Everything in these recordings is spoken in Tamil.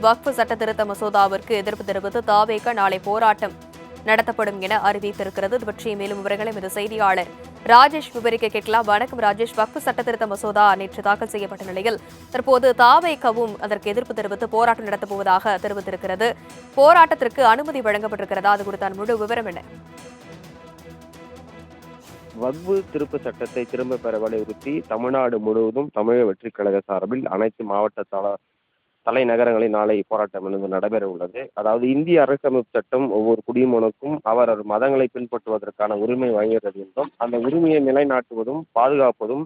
வக்ஃப் சட்ட திருத்த மசோதாவிற்கு எதிர்ப்பு தெரிவித்து தவேக நாளை போராட்டம் நடத்தப்படும் என அறிவித்திருக்கிறது. இது பற்றிய மேலும் விவரங்களை இந்த செய்தியாளர் ராஜேஷ் விவரிக்க கேட்கலாம். வணக்கம் ராஜேஷ். வக்ஃப் சட்ட திருத்த மசோதா நேற்று தாக்கல் செய்யப்பட்ட நிலையில் தற்போது தவேகவும் அதற்கு எதிர்ப்பு தெரிவித்து போராட்டம் நடத்தப்போவதாக தெரிவித்திருக்கிறது. போராட்டத்திற்கு அனுமதி வழங்கப்பட்டிருக்கிறதா? அது குறித்த முழு விவரம் என்ன? வக்ஃபு திருத்த சட்டத்தை திரும்ப பெற வலியுறுத்தி தமிழ்நாடு முழுவதும் தமிழக வெற்றிக் கழக சார்பில் அனைத்து மாவட்ட தலைநகரங்களில் நாளை போராட்டம் என்பது நடைபெற உள்ளது. அதாவது இந்திய அரசியலமைப்பு சட்டம் ஒவ்வொரு குடிமகனுக்கும் அவரவர் மதங்களை பின்பற்றுவதற்கான உரிமை வழங்குகிறது என்றும் அந்த உரிமையை நிலைநாட்டுவதும் பாதுகாப்பதும்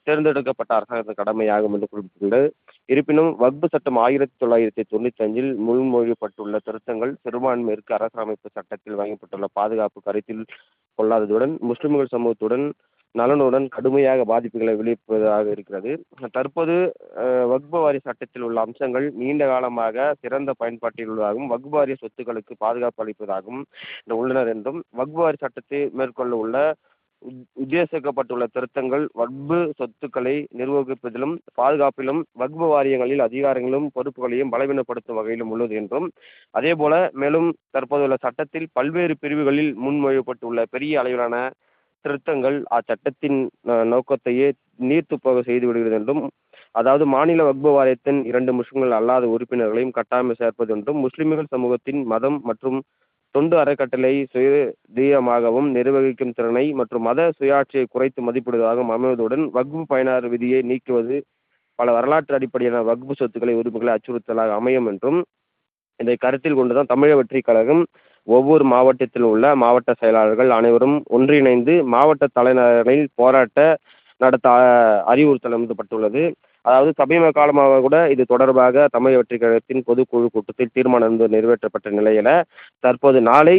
தேர்ந்தெடுக்கப்பட்ட அரசாங்கத்தின் கடமையாகும் என்று குறிப்பிட்டுள்ளது. இருப்பினும் வக்ஃபு சட்டம் 1995 முன்மொழியப்பட்டுள்ள திருத்தங்கள் சிறுபான்மையிற்கு அரசியலமைப்பு சட்டத்தில் வழங்கப்பட்டுள்ள பாதுகாப்பு கருத்தில் கொள்ளாததுடன் முஸ்லிம்கள் சமூகத்துடன் நலனுடன் கடுமையாக பாதிப்புகளை விளைவிப்பதாக இருக்கிறது. தற்போது வக்ஃப் வாரிய சட்டத்தில் உள்ள அம்சங்கள் நீண்ட காலமாக சிறந்த பயன்பாட்டில் உள்ளதாகவும் வக்ஃப் வாரிய சொத்துக்களுக்கு பாதுகாப்பு அளிப்பதாகவும் உள்ளனர் என்றும் வக்ஃப் வாரிய சட்டத்தை மேற்கொள்ள உள்ள உத்தேசிக்கப்பட்டுள்ள திருத்தங்கள் வக்ஃப் சொத்துக்களை நிர்வகிப்பதிலும் பாதுகாப்பிலும் வக்ஃப் வாரியங்களில் அதிகாரங்களும் பொறுப்புகளையும் பலவீனப்படுத்தும் வகையிலும் உள்ளது என்றும் அதேபோல மேலும் தற்போதுள்ள சட்டத்தில் பல்வேறு பிரிவுகளில் முன்மொழியப்பட்டுள்ள பெரிய அளவிலான திருத்தங்கள் அச்சட்டத்தின் நோக்கத்தையே நீர்த்து போக செய்து விடுகிறது என்றும் அதாவது மாநில வக்ஃப் வாரியத்தின் 2 முஸ்லிம்கள் அல்லாத உறுப்பினர்களையும் கட்டாயம் சேர்ப்பது என்றும் முஸ்லிம்கள் சமூகத்தின் மதம் மற்றும் தொண்டு அறக்கட்டளை சுயதீயமாகவும் நிர்வகிக்கும் திறனை மற்றும் மத சுயாட்சியை குறைத்து மதிப்பிடுவதாகவும் அமைவதுடன் வக்ஃப் பயனாளர் விதியை நீக்குவது பல வரலாற்று அடிப்படையிலான வக்ஃப் சொத்துக்களை உரிமைகளை அச்சுறுத்தலாக அமையும் என்றும் இதை கருத்தில் கொண்டுதான் தமிழக வெற்றிக் கழகம் ஒவ்வொரு மாவட்டத்தில் உள்ள மாவட்ட செயலாளர்கள் அனைவரும் ஒன்றிணைந்து மாவட்ட தலைநகரில் போராட்ட நடத்த அறிவுறுத்தப்பட்டுள்ளது. அதாவது சமீப காலமாக கூட இது தொடர்பாக தமிழக வெற்றிக் கழகத்தின் பொதுக்குழு கூட்டத்தில் தீர்மானம் நிறைவேற்றப்பட்ட நிலையில தற்போது நாளை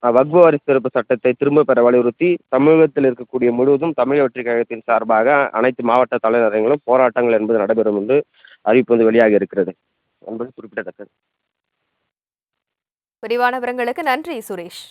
வக்ஃப் வாரிய திருத்த சட்டத்தை திரும்ப பெற வலியுறுத்தி தமிழகத்தில் இருக்கக்கூடிய முழுவதும் தமிழக வெற்றிக் கழகத்தின் சார்பாக அனைத்து மாவட்ட தலைநகரங்களும் போராட்டங்கள் என்பது நடைபெறும் என்று அறிவிப்பு வெளியாகி இருக்கிறது என்பது குறிப்பிடத்தக்கது. விரிவான விவரங்களுக்கு நன்றி சுரேஷ்.